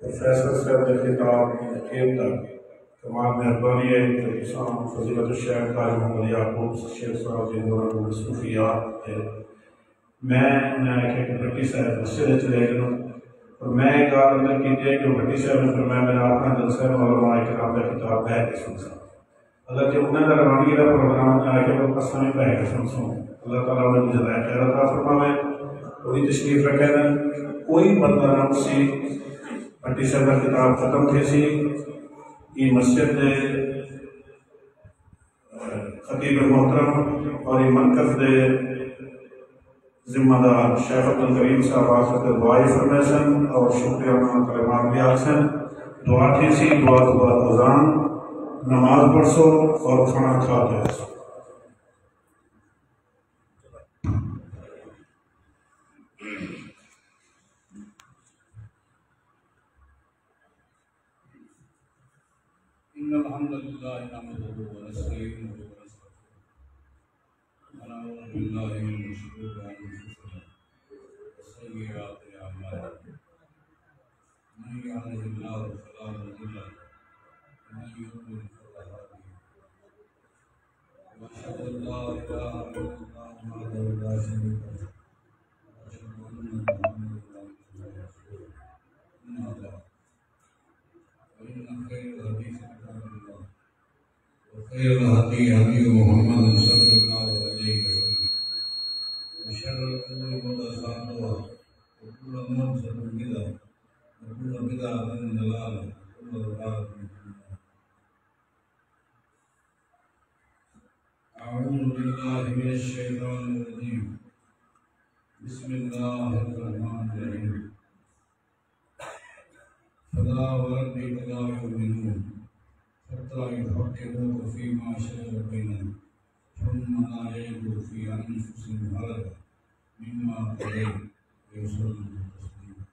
Professor صاحب کے خطاب تک تمام مہربانی ہے کہ کسان فضیلت الشیخ قاری محمد یعقوب شیخ صاحب کے دوران مصروفیات ہے میں انہیں کہ بھٹی صاحب مسجد چلے گئے اور میں ایک بات اندر کی ہے کہ بھٹی صاحب نے فرمایا میرا اپنا جلسہ علماء کرام کا کتاب ہے کہ سن سا اللہ کہ انہیں کا روانگی کا پروگرام ہے کہ وہ قسم پہ کہ سن سوں اللہ تعالیٰ نے مجھے دائیں خیر عطا فرمائے کوئی تشریف رکھے نا کوئی بندہ نہ اسی بھٹی صاحب کا کتاب ختم تھے سی یہ مسجد دے خطیب محترم اور یہ مرکز دے ذمہ دار شیخ عبدالکریم صاحب آخر دعائی فرمیسن اور شکریہ کلمات بھی آسن دعا تھی سی دعا اذان نماز پڑھ سو اور کھانا کھا جائے سو ان الحمد لله نحمده ونستعينه ونستغفره ونعوذ بالله من شرور انفسنا وسيئات اعمالنا من يهده الله فلا مضل له ومن يضلل فلا هادي له واشهد ان لا اله الا الله وحده لا شريك له واشهد ان محمدا عبده ورسوله اما بعد فان خير الحديث وخير الهدي هدي محمد صلى الله عليه وسلم وشر الامور محدثاتها وكل محدثة بدعة وكل بدعة ضلالة وكل ضلالة في النار. أعوذ بالله من الشيطان الرجيم بسم الله الرحمن الرحيم فلا وربك لا يؤمنون حتى يحكموك فيما شجر بينهم ثم لا يجدوا في أنفسهم حرجا مما قضيت ويسلموا تسليما.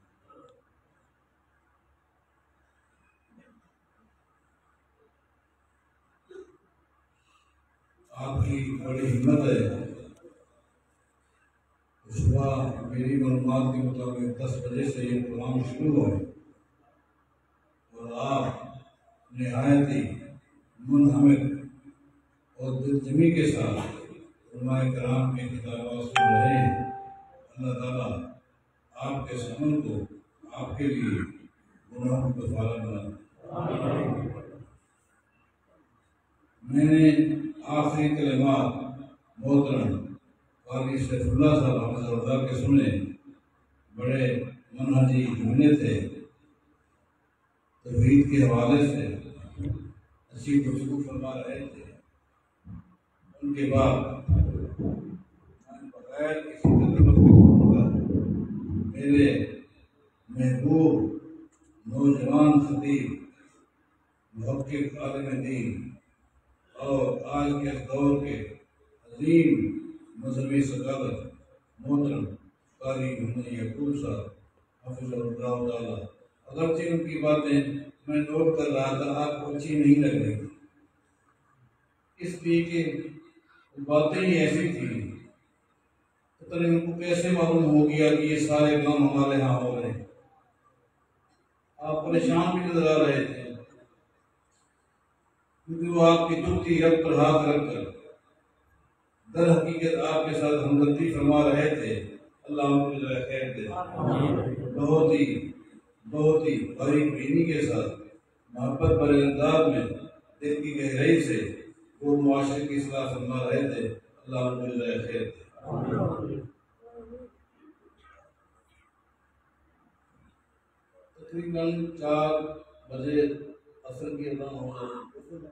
آپ کی بڑی ہمت ہے. صبح میری معلومات کے مطابق 10 بجے سے یہ پروگرام شروع ہوا ہے اور آپ نہایت ہی منہمک اور دلجمی کے ساتھ علماء کرام کے خطابات سن رہے ہیں. اللہ تعالیٰ آپ کے سمن کو آپ کے لیے گناہوں کو کفارہ بنا. میں نے آخری کلمات محترم قاری سیف اللہ صاحب حفظہ کے سنے. بڑے منہجی جملے تھے, توحید کے حوالے سے اچھی گفتگو فرما رہے تھے. ان کے بعد بغیر کسی میرے محبوب نوجوان خطیب محقق عالم دین اور آج کے دور کے عظیم مذہبی سکالر محترم قاری محمد یعقوب صاحب حفظہ اللہ تعالیٰ, اگرچہ ان کی باتیں میں نوٹ کر رہا تھا آپ کو اچھی نہیں لگ رہی تھی اس لیے کہ باتیں ہی ایسی تھیں. پتہ نہیں ان کو کیسے معلوم ہو گیا کہ یہ سارے کام ہمارے ہاں ہو رہے ہیں. آپ پریشان بھی نظر آ رہے تھے کیونکہ وہ آپ کی دکھی رب پر ہاتھ رکھ کر در حقیقت آپ کے ساتھ ہمدردی فرما رہے تھے. اللہ ان کو جزائے خیر دے. بہت ہی باریک بینی کے ساتھ محبت بھرے انداز میں دل کی گہرائی سے وہ معاشرے کی اصلاح فرما رہے تھے. اللہ ان کو جزائے خیر دے. تقریباً 4 بجے عصر کی اذان ہو رہی.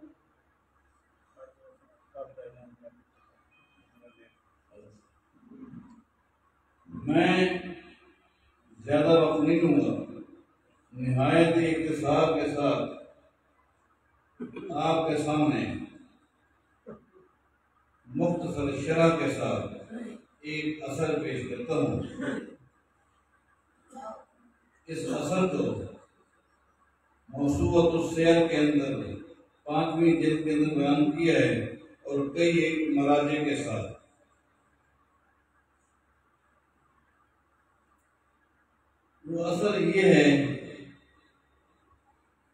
میں زیادہ وقت نہیں لوں گا. نہایت اختصار کے ساتھ آپ کے سامنے مختصر شرح کے ساتھ ایک اثر پیش کرتا ہوں. اس اثر کو موسوعۃ السیر کے اندر 5ویں جلد کے اندر بیان کیا ہے اور کئی ایک مراجع کے ساتھ. وہ اثر یہ یہ ہے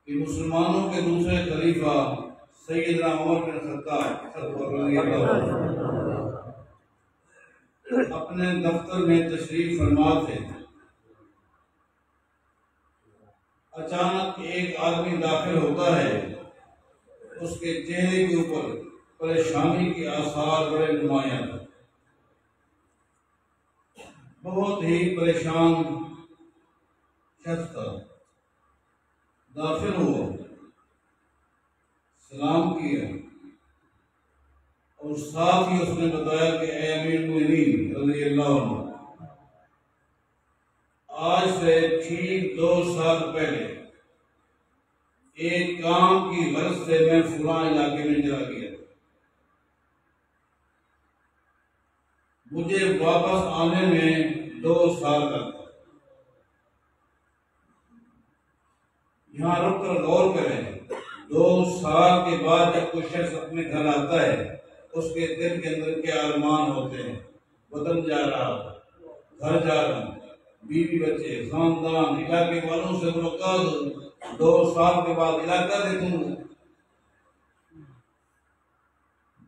کہ مسلمانوں کے دوسرے خلیفہ سیدنا عمر بن خطاب رضی اللہ عنہ اپنے دفتر میں تشریف فرما تھے۔ اچانک ایک آدمی داخل ہوتا ہے، اس کے چہرے کے اوپر پریشانی کے آثار بڑے نمایاں تھے، بہت ہی پریشان شخص تھا۔ داخل ہوا، سلام کیا اور ساتھ ہی اس نے بتایا کہ اے امیر المؤمنین رضی اللہ عنہ، آج سے ٹھیک 2 سال پہلے ایک کام کی غرض سے میں فلاں علاقے میں چلا گیا، مجھے واپس آنے میں 2 سال لگا۔ یہاں رک کر غور کریں، 2 سال کے بعد جب کوئی شخص اپنے گھر آتا ہے، اس کے دل کے اندر کیا ارمان ہوتے ہیں؟ وطن جا رہا، گھر جا رہا، بیوی بچے، خاندان، علاقے والوں سے ملاقات، 2 سال کے بعد علاقہ دیکھوں گا۔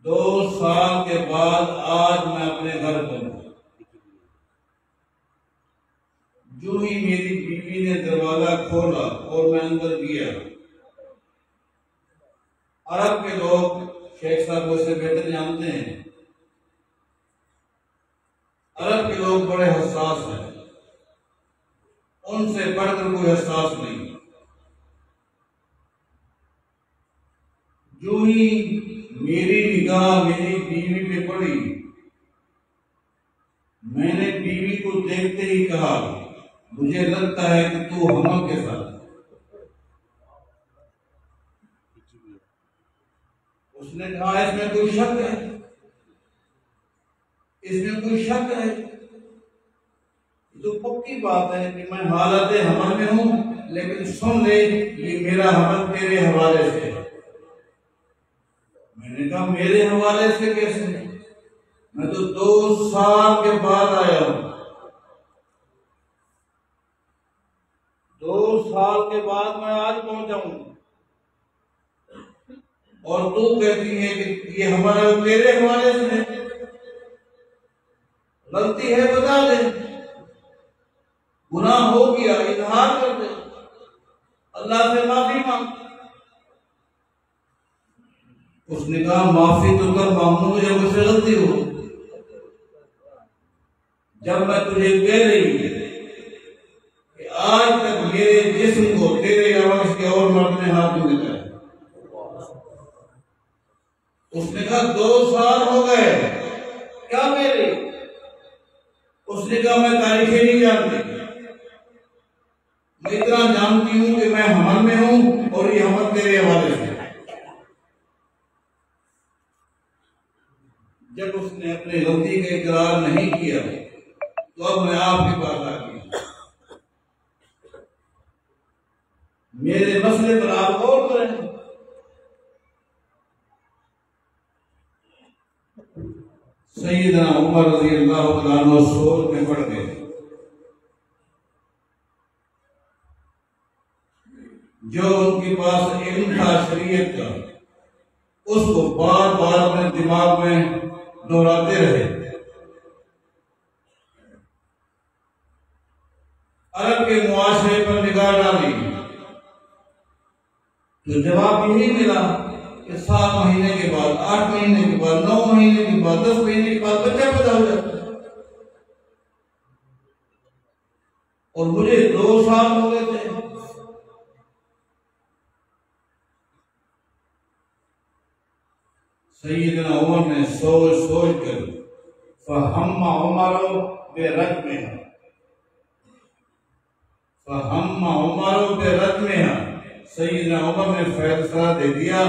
2 سال کے بعد آج میں اپنے گھر پہنچا، جو ہی میری بیوی نے دروازہ کھولا اور میں اندر گیا، عرب کے لوگ، شیخ صاحب اسے بہتر جانتے ہیں، عرب کے لوگ بڑے حساس ہیں، ان سے بڑھ کر کوئی حساس نہیں۔ جو ہی میری نگاہ میری بیوی پہ پڑی، میں نے بیوی کو دیکھتے ہی کہا، مجھے لگتا ہے کہ تو ہم کے ساتھ۔ اس نے کہا اس میں کوئی شک ہے؟ اس میں کوئی شک ہے؟ تو پکی بات ہے کہ میں حالت حمل میں ہوں، لیکن سن لے یہ میرا حمل تیرے حوالے سے ہے۔ میں نے کہا میرے حوالے سے کیسے؟ میں تو 2 سال کے بعد آیا ہوں، 2 سال کے بعد میں آج پہنچا ہوں، اور تو کہتی ہے کہ یہ ہمارا تیرے حوالے سے ہے۔ غلطی ہے بتا دے، گناہ ہو گیا اظہار کر دے، اللہ سے معافی مانگ۔ اس نے کہا معافی تو کر مانگوں جب مجھ سے غلطی ہو، جب میں تجھے کہہ رہی کہ آج تک میرے جسم کو تیرے علاوہ کسی اور مرد نے ہاتھ نہیں لگایا۔ اس نے کہا 2 سال ہو گئے، کیا میرے؟ اس نے کہا میں تاریخیں نہیں جانتی، میں اتنا جانتی ہوں کہ میں حمل میں ہوں اور یہ حمل تیرے حوالے سے۔ جب اس نے اپنی غلطی کا اقرار نہیں کیا تو اب میں آپ کے پاس آ گیا، میرے مسئلے پر آپ غور کریں۔ سیدنا عمر رضی اللہ عنہ سوچ میں پڑ گئے، جو ان کے پاس علم تھا شریعت کا، اس کو بار بار اپنے دماغ میں دہراتے رہے۔ عرب کے معاشرے پر نگاہ ڈالی تو جواب یہی ملا کہ 7 مہینے کے بعد، 8 مہینے کے بعد، 9 مہینے کے بعد، 10 مہینے کے بعد بچہ پیدا ہو جاتا ہے، اور مجھے 2 سال ہو گئے تھے۔ سیدنا عمر نے سوچ کر فہم عمر برجمہا، فہم عمر برجمہا، سیدنا عمر نے فیصلہ دے دیا،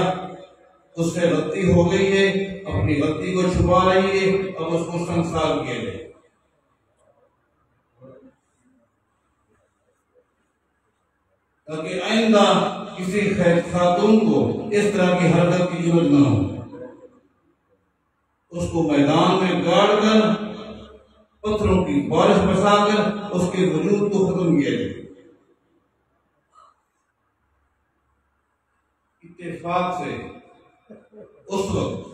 اس سے غلطی ہو گئی ہے، اپنی غلطی کو چھپا رہی ہے، اب اس کو سنسار کیا جائے۔ تاکہ آئندہ کسی خاتون کو اس طرح کی حرکت کی ضرورت نہ ہو، اس کو میدان میں گاڑ کر پتھروں کی بارش برسا کر اس کے وجود کو ختم کیا جائے۔ اتفاق سے اس وقت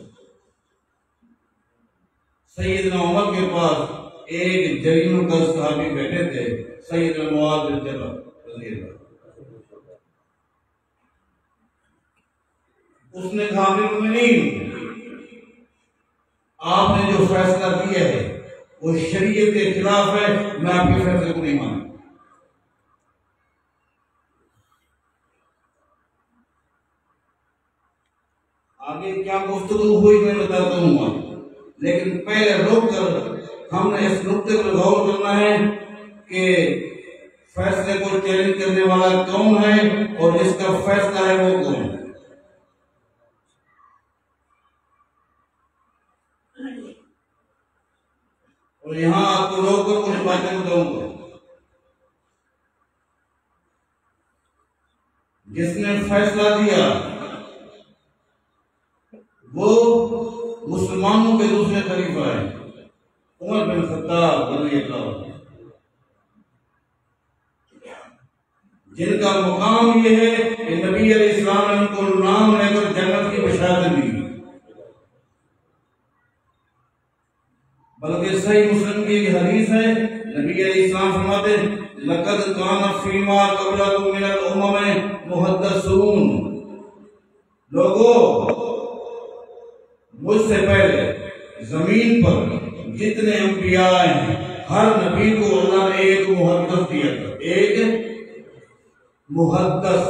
سیدنا عمر کے پاس ایک جلیل کا صحابی بیٹھے تھے، سیدنا معاذ بن جبل رضی اللہ۔ اس نے کہا مومنین، آپ نے جو فیصلہ کیا ہے وہ شریعت کے خلاف ہے، میں آپ کے فیصلے کو نہیں مانتا۔ آگے کیا گفتگو ہوئی میں بتاتا ہوں، لیکن پہلے رک کر ہم نے اس نقطے پر غور کرنا ہے کہ فیصلے کو چیلنج کرنے والا کون ہے اور جس کا فیصلہ ہے وہ کون ہے۔ اور یہاں آپ کو روک کر کچھ باتیں بتاؤں گا۔ جس نے فیصلہ دیا وہ مسلمانوں کے دوسرے خلیفہ ہیں، عمر بن خطاب رضی اللہ عنہ، جن کا مقام یہ ہے کہ نبی علیہ السلام نے ان کو نام لے کر جنت کی بشارت دی۔ بلکہ صحیح مسلم کی ایک حدیث ہے، نبی علیہ السلام فرماتے ہیں لقد کان فیما قبلکم من الامم محدثون، لوگوں مجھ سے پہلے زمین پر جتنے انبیاء ہیں ہر نبی کو اللہ نے ایک محدث دیا تھا، ایک محدث،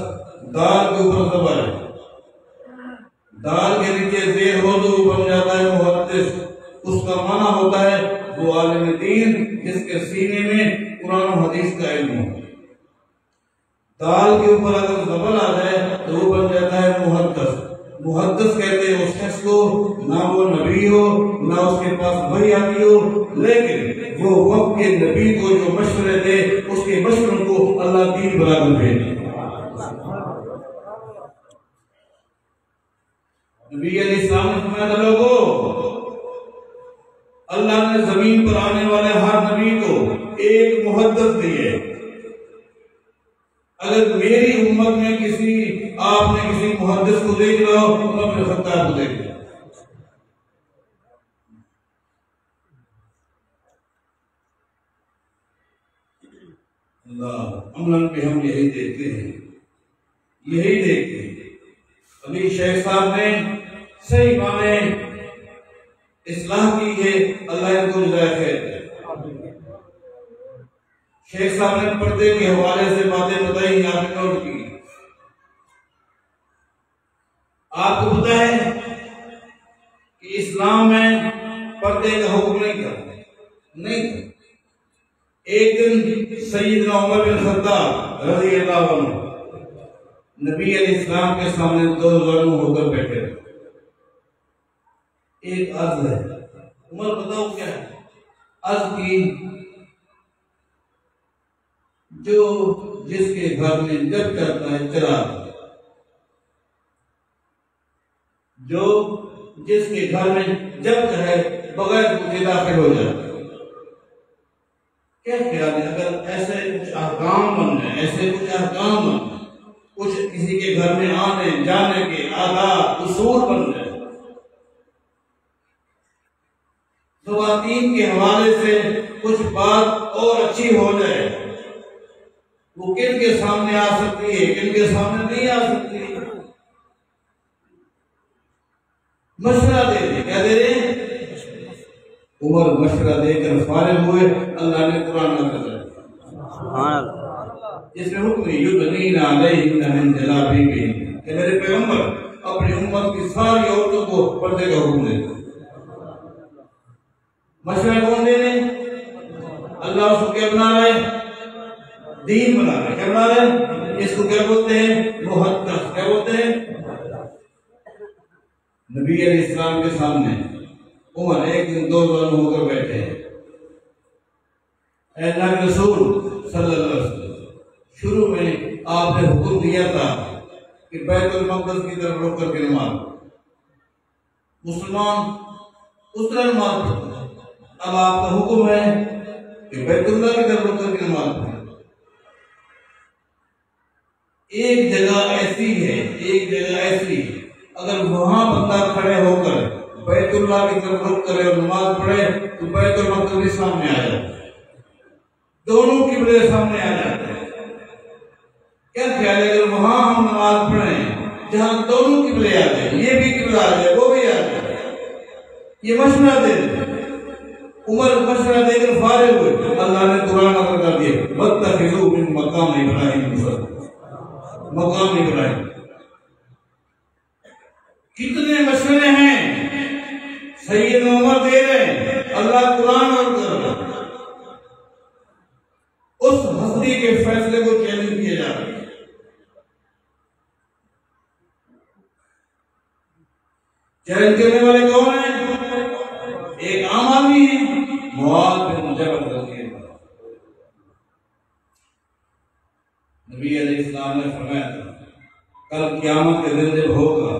دال کے اوپر زبر ہے، دال کے نیچے زیر ہو تو بن جاتا ہے محدث۔ اس کا معنی ہوتا ہے وہ عالم دین جس کے سینے میں قرآن و حدیث کا علم ہو۔ دال کے اوپر اگر زبر آ جائے تو وہ بن جاتا ہے محدث۔ محدث کہتے ہیں اس شخص کو نہ وہ نبی ہو نہ اس کے پاس وحی آتی ہو، لیکن وہ وقت کے نبی کو جو مشورے دے اس کے مشوروں کو اللہ دین بنا کر بھیجے۔ نبی علیہ السلام نے فرمایا تھا لوگوں، اللہ نے زمین پر آنے والے ہر نبی کو ایک محدث دیے، اگر میری امت میں آپ نے کسی محدث کو دیکھ رہا ہو تو اپنے خطاب کو دیکھ رہا ہو۔ اللہ عملاً پہ ہم یہی دیکھتے ہیں، یہی دیکھتے ہیں۔ ابھی شیخ صاحب نے صحیح معنی اصلاح کی ہے، اللہ ان کو جزائے خیر دے۔ شیخ صاحب نے پردے کے حوالے سے باتیں بتائی، آپ نے نوٹ کی۔ آپ کو پتہ ہے کہ اسلام میں پردے کا حکم نہیں تھا۔ ایک دن سیدنا عمر بن خطاب رضی اللہ عنہ نبی علیہ السلام کے سامنے دو ظالم ہو کر بیٹھے۔ ایک عرض ہے، عمر بتاؤ کیا ہے؟ عرض کی جو جس کے گھر میں جب کرتا ہے چراغ، جو جس کے گھر میں جب چاہے بغیر پوچھے داخل ہو جاتا ہے۔ کیا خیال ہے اگر ایسے کچھ احکام بن جائیں، ایسے کچھ احکام بن جائیں، کچھ کسی کے گھر میں آنے جانے کے آداب اصول بن جائے، خواتین کے حوالے سے کچھ بات اور اچھی ہو جائے، وہ کن کے سامنے آ سکتی ہے، کن کے سامنے نہیں آ سکتی؟ مشورہ دے دے، کیا دے دے؟ عمر مشورہ دے کر فارغ ہوئے، اللہ نے قرآن نازل کیا، اس میں حکم یدنین علیہن من جلابیبہن کہ میرے پیغمبر اپنی امت کی ساری عورتوں کو پردے کا حکم دے۔ مشورہ کون دے رہے؟ اللہ اس کو کیا بنا رہا ہے؟ دین بنا رہا ہے۔ کیا بنا رہا ہے؟ اس کو کیا بولتے ہیں؟ محدث۔ کیا بولتے ہیں؟ نبی علیہ السلام کے سامنے عمر ایک دن دو ظالم ہو کر بیٹھے ہیں۔ اے اللہ کے رسول صلی اللہ علیہ وسلم، شروع میں آپ نے حکم دیا تھا کہ بیت المقدس کی طرف رخ کر کے نماز، مسلمان اس طرح نماز پڑھتے ہیں۔ اب آپ کا حکم ہے کہ بیت اللہ کی طرف رخ کر کے نماز پڑھیں۔ ایک جگہ ایسی ہے، ایک جگہ ایسی اگر وہاں بندہ کھڑے ہو کر بیت اللہ کی طرف رخ کرے اور نماز پڑھے تو بیت المقدس سامنے آ جاتا ہے، دونوں قبلے سامنے آ جاتے ہیں۔ کیا خیال ہے اگر وہاں ہم نماز پڑھیں جہاں دونوں قبلے آ جائیں، یہ بھی قبلہ آ جائے وہ بھی آ جائے؟ یہ مشورہ دے دیں۔ عمر مشورہ دے کر فارغ ہوئے، اللہ نے قرآن نازل کر دیا وَاتَّخِذُوا مِن مَقَامِ إِبْرَاهِيمَ مُصَلًّى، مقام ابراہیم۔ کتنے مشورے ہیں سید عمر دے رہے ہیں، اللہ قرآن نازل کر رہا ہے، اس ہستی کے فیصلے کو چیلنج کیا جا رہا ہے۔ چیلنج کرنے والے کون ہیں؟ ایک عام آدمی ہے، معاذ بن جبل رضی اللہ عنہ۔ نبی علیہ السلام نے فرمایا تھا کل قیامت کے دن جب ہوگا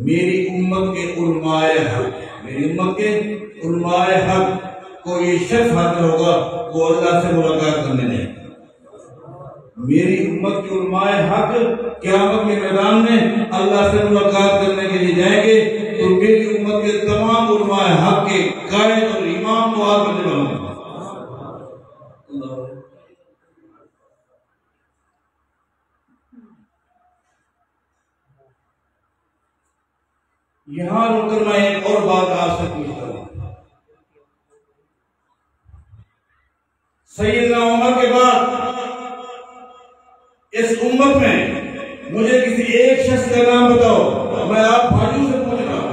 میری امت کے علماء حق، میری امت کے علماء حق کو یہ شخص حاضر ہوگا وہ اللہ سے ملاقات کرنے جائے گا۔ میری امت کے علماء حق قیامت کے میدان میں اللہ سے ملاقات کرنے کے لیے جائیں گے تو میری امت کے تمام علماء حق کے قائد اور امام معاذ بن جبل ہوں گے۔ یہاں رک کر میں ایک اور بات آپ سے پوچھتا ہوں، سیدنا عمر کے بعد اس امت میں مجھے کسی ایک شخص کا نام بتاؤ، میں آپ بھائیوں سے پوچھ رہا ہوں،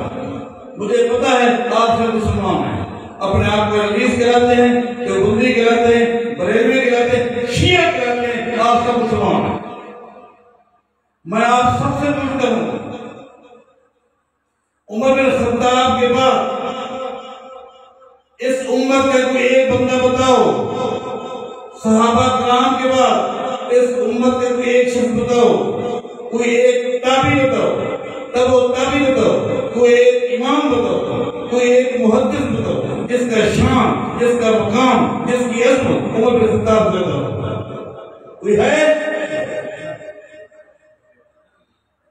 مجھے پتا ہے آپ سب مسلمان ہیں، اپنے آپ کو حدیث کہلاتے ہیں، دیوبندی کہلاتے ہیں، بریلوی کہلاتے ہیں، شیعہ کہلاتے ہیں، آپ سب مسلمان ہیں۔ میں آپ سب سے پوچھتا ہوں عمر بن خطاب کے بعد اس امت کا کوئی ایک بندہ بتاؤ، صحابہ کرام کے بعد اس امت کا کوئی ایک شخص بتاؤ، کوئی ایک تابعی بتاؤ، تب وہ تابعی بتاؤ، کوئی ایک امام بتاؤ، کوئی ایک محدث بتاؤ جس کا شان، جس کا مقام، جس کی عظمت عمر بن خطاب سے بتاؤ، کوئی ہے؟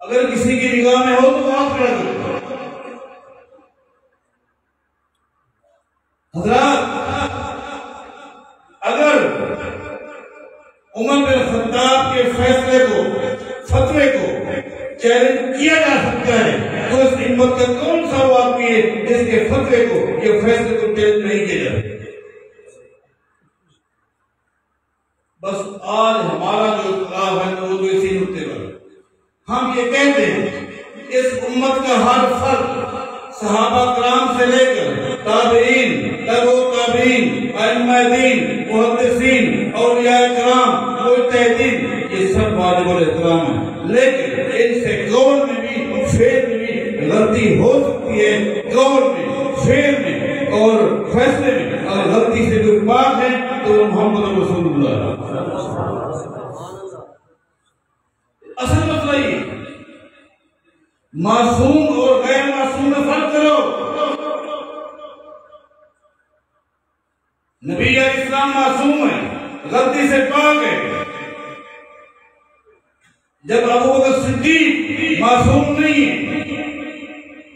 اگر کسی کی نگاہ میں ہو تو آپ کھڑا کرو۔ حضرات، اگر عمر بن خطاب کے فیصلے کو، فتوے کو چیلنج کیا جا سکتا ہے تو اس امت کا کون سا وہ آدمی ہے جس کے فتوے کو، یہ فیصلے کو چیلنج نہیں کیا جائے؟ بس آج ہمارا جو اختلاف ہے وہ تو اسی نقطے پر ہم یہ کہتے ہیں اس امت کا ہر فرد صحابہ کرام سے لے کر تابعین، تبع تابعین، ائمہ دین، محدثین، اولیاء کرام، مجتہدین، یہ سب واجب الاحترام ہیں، لیکن ان سے قول میں بھی فعل میں بھی غلطی ہو سکتی ہے۔ قول میں، فعل میں اور فیصلے میں اگر غلطی سے کوئی پاک ہے تو محمد رسول اللہ۔ اصل مسئلہ یہ معصوم اور غیر معصوم میں فرق کرو۔ نبی علیہ السلام معصوم ہے، غلطی سے پاک ہے، جب ابو بکر صدیق معصوم نہیں ہے،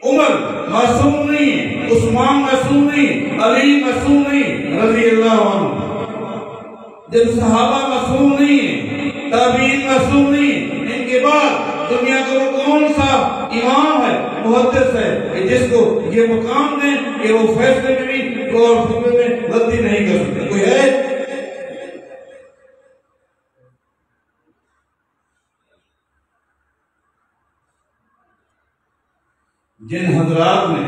عمر معصوم نہیں ہے، عثمان معصوم نہیں، علی معصوم نہیں رضی اللہ عنہ، جب صحابہ معصوم نہیں ہے، تابعین معصوم نہیں ہے، ان کے بعد دنیا کا وہ کون سا امام ہے، محدث ہے کہ جس کو یہ مقام دیں کہ وہ فیصلے میں بھی اور فتوے میں غلطی نہیں کر سکتا؟ کوئی ہے؟ جن حضرات نے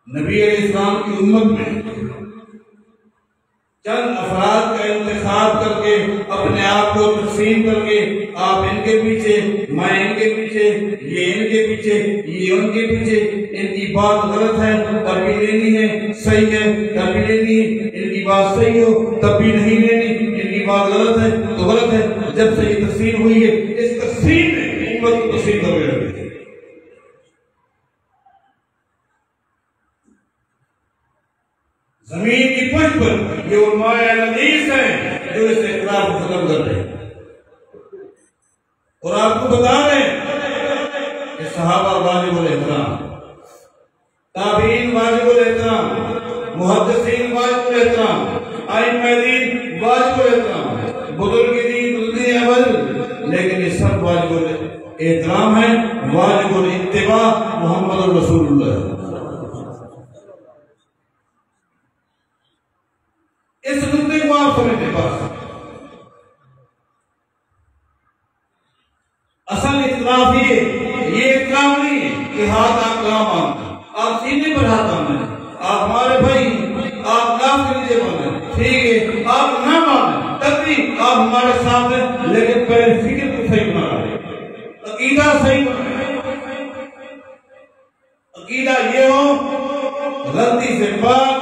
نبی علیہ السلام کی امت میں چند افراد کا انتخاب کر کے اپنے آپ کو تقسیم کر کے آپ ان کے پیچھے، میں ان کے پیچھے، یہ ان کے پیچھے، یہ ان کے پیچھے، ان کی بات غلط ہے تب بھی لینی ہے، صحیح ہے تب بھی لینی ہے، ان کی بات صحیح ہو تب بھی نہیں لینی، ان کی بات غلط ہے تو غلط ہے۔ جب سے یہ تقسیم ہوئی ہے اس تقسیم میں امت کو تقسیم کر رہے ہیں۔ زمین کی پشت پر یہ علماء اہل حدیث ہیں جو اس اختلاف کو ختم کر رہے ہیں۔ اور آپ کو بتا رہے ہیں کہ صحابہ واجب الاحترام، تابعین واجب الاحترام، محدثین واجب الاحترام، ائمہ دین واجب الاحترام، بزرگ دین اول، لیکن یہ سب واجب الاحترام ہے، واجب الاتباع محمد رسول اللہ۔ اس نقطے کو آپ سمجھتے پاس اصل اختلاف یہ اختلاف نہیں ہے کہ ہاتھ آپ کہاں مانتے ہیں، آپ سینے پر ہاتھ مانتے ہیں، آپ ہمارے بھائی، آپ ناف کے نیچے مانتے ہیں، ٹھیک ہے، آپ نہ مانتے تب بھی آپ ہمارے ساتھ ہیں، لیکن پہلے فکر کو صحیح بنا رہے ہیں، عقیدہ صحیح بنا رہے ہیں۔ عقیدہ یہ ہو غلطی سے پاک،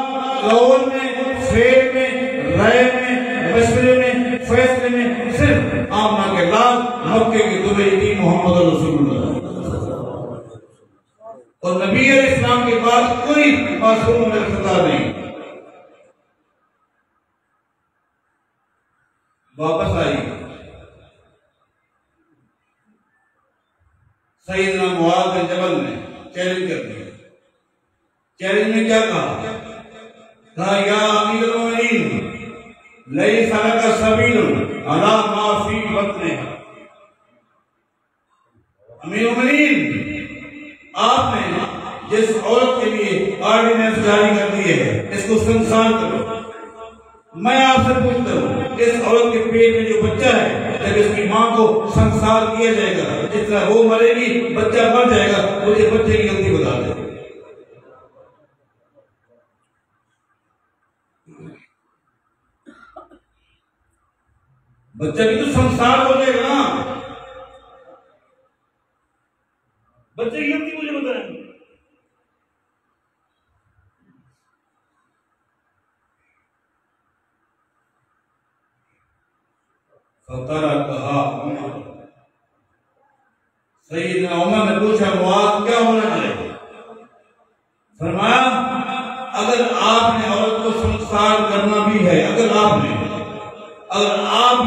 قول میں، فعل میں، رائے میں، مشورے میں، فیصلے میں صرف آمنہ کے لال مکے کے دبئی محمد رسول اللہ، اور نبی علیہ السلام کے بعد کوئی معصوم میں اقتدار نہیں۔ واپس آئی سیدنا معاذ بن جبل نے چیلنج کر دیا۔ چیلنج میں کیا کہا یا امیر المؤمنین لیس لک سبیل علی ما فی بطنہ، امیر المؤمنین آپ نے جس عورت کے لیے آرڈیننس جاری کر دی ہے اس کو سنسار کرو۔ میں آپ سے پوچھتا ہوں اس عورت کے پیٹ میں جو بچہ ہے جب اس کی ماں کو سنسار کیا جائے گا، جس طرح وہ مرے گی بچہ مر جائے گا، مجھے بچے کی غلطی بتا دے۔ بچہ بھی تو سنسار ہو جائے گا نا، بچے کی غلطی مجھے بتائیں۔ فترکھا عمر، سیدنا عمر نے پوچھا معاذ کیا ہونا چاہیے؟ فرمایا اگر آپ نے عورت کو سنسار کرنا بھی ہے، اگر آپ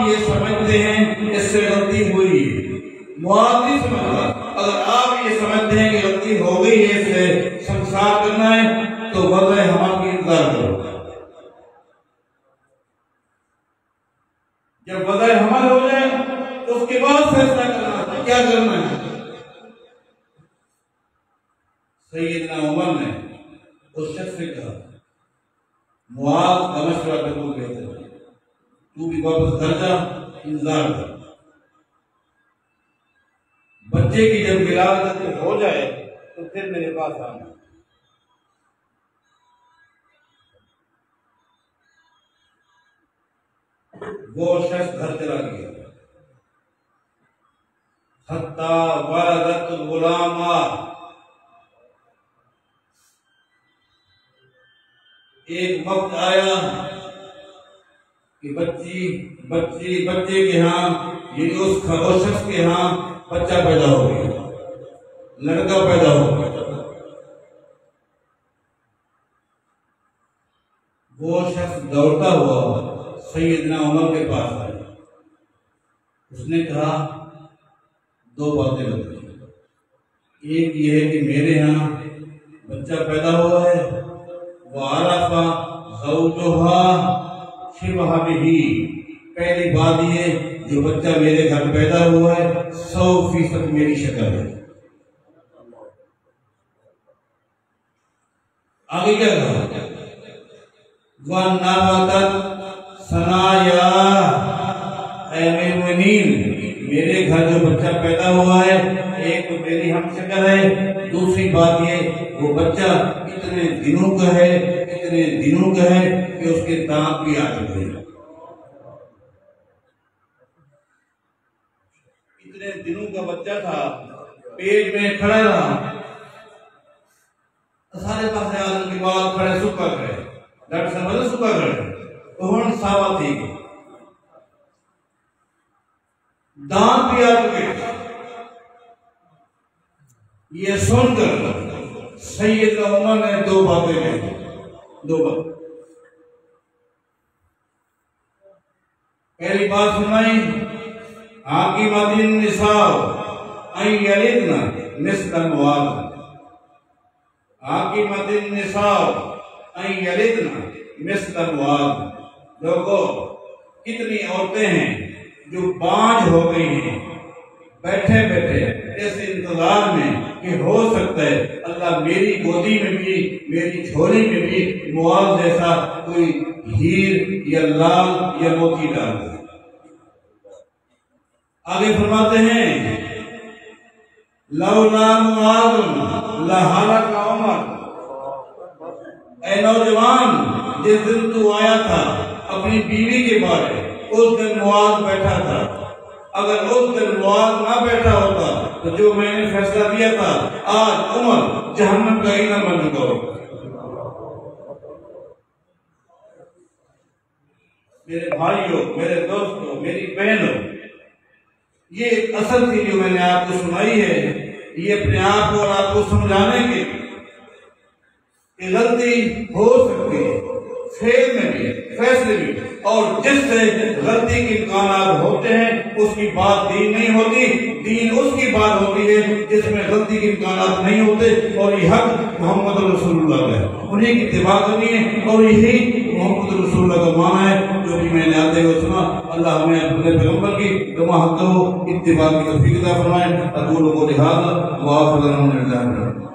یہ سمجھتے ہیں اس سے غلطی ہوئی ہے، معاذ نہیں سمجھتا، اگر آپ یہ سمجھتے ہیں کہ غلطی ہو گئی ہے اس سے سنسار کرنا ہے تو وضع حمل کی انتظار کرو۔ جب وضع حمل ہو جائے تو اس کے بعد فیصلہ کرنا کیا کرنا ہے۔ سیدنا عمر نے اس شخص سے کہا معاذ کا مشورہ بالکل بہتر ہے، تو بھی واپس گھر جا، انتظار کر، بچے کی جب ولادت ہو جائے تو پھر میرے پاس آنا۔ وہ شخص گھر چلا گیا، حتی ولدت الغلام، ایک وقت آیا کہ بچے کے ہاں یعنی اس شخص کے ہاں بچہ پیدا ہو گیا، لڑکا پیدا ہو گیا۔ وہ شخص دوڑتا ہوا سیدنا عمر کے پاس آیا، اس نے کہا دو باتیں بتائیں، ایک یہ ہے کہ میرے ہاں بچہ پیدا ہوا ہے، وَعَرَفَ زَوْجُهَا شِبْهَ بِهِ، پہلی بات یہ جو بچہ میرے گھر پیدا ہوا ہے 100% میری شکل ہے۔ آگے کیا کہا وَنَبَتَتْ ثَنَايَا، اے مومنین میرے گھر جو بچہ پیدا ہوا ہے ایک تو میری ہم شکل ہے، دوسری بات یہ وہ بچہ اتنے دنوں کا ہے کہ اس کے دانت بھی آ چکے ہیں، اتنے دنوں کا بچہ تھا، پیٹ میں کھڑا رہا، سارے پاس آدم کے بعد کھڑے سکا کرے، ڈاکٹر صاحب نے سکا کرے تو ہن ساوا تھی گئی، دانت بھی آ چکے۔ یہ سن کر سیدنا عمر نے دو باتیں کہی، دو بات۔ پہلی بات سنائی حاکمۃ النساء ان یلدن مثل المواد، حاکمۃ النساء ان یلدن مثل المواد۔ لوگوں، کتنی عورتیں ہیں جو بانجھ ہو گئی ہیں بیٹھے بیٹھے اس انتظار میں کہ ہو سکتا ہے اللہ میری گودی میں بھی، میری جھولی میں بھی مواد جیسا کوئی ہیر یا لال یا موتی ڈال دے۔ آگے فرماتے ہیں لولا معاذ لہلک عمر، اے نوجوان جس دن تو آیا تھا اپنی بیوی کے بارے، اس دن معاذ بیٹھا تھا۔ اگر اس دن معاذ نہ بیٹھا ہوتا تو جو میں نے فیصلہ دیا تھا آج عمر جہنم کا ایندھن بن چکا ہوگا۔ میرے بھائیوں، میرے دوستوں، میری بہنوں، یہ ایک اصل تھی جو میں نے آپ کو سنائی ہے، یہ اپنے آپ کو اور آپ کو سمجھانے کے کہ غلطی ہو سکتی ہے، فیل میں بھی، فیصلے میں بھی، اور جس سے غلطی کے امکانات ہوتے ہیں اس کی بات دین نہیں ہوتی، دین اس کی بات ہوتی ہے جس میں غلطی کے امکانات نہیں ہوتے، اور یہ حق محمد رسول اللہ کا ہے، انہیں کی اتباع کرنی ہے، اور یہی محمد رسول اللہ کا معنی ہے جو بھی میں نے آتے ہوئے سنا۔ اللہ ہمیں اپنے پیغمبر کی کما حق اتباع کی توفیق عطا فرمائے۔ اقول قولی ھذا وآخر دعوانا الحمد للہ۔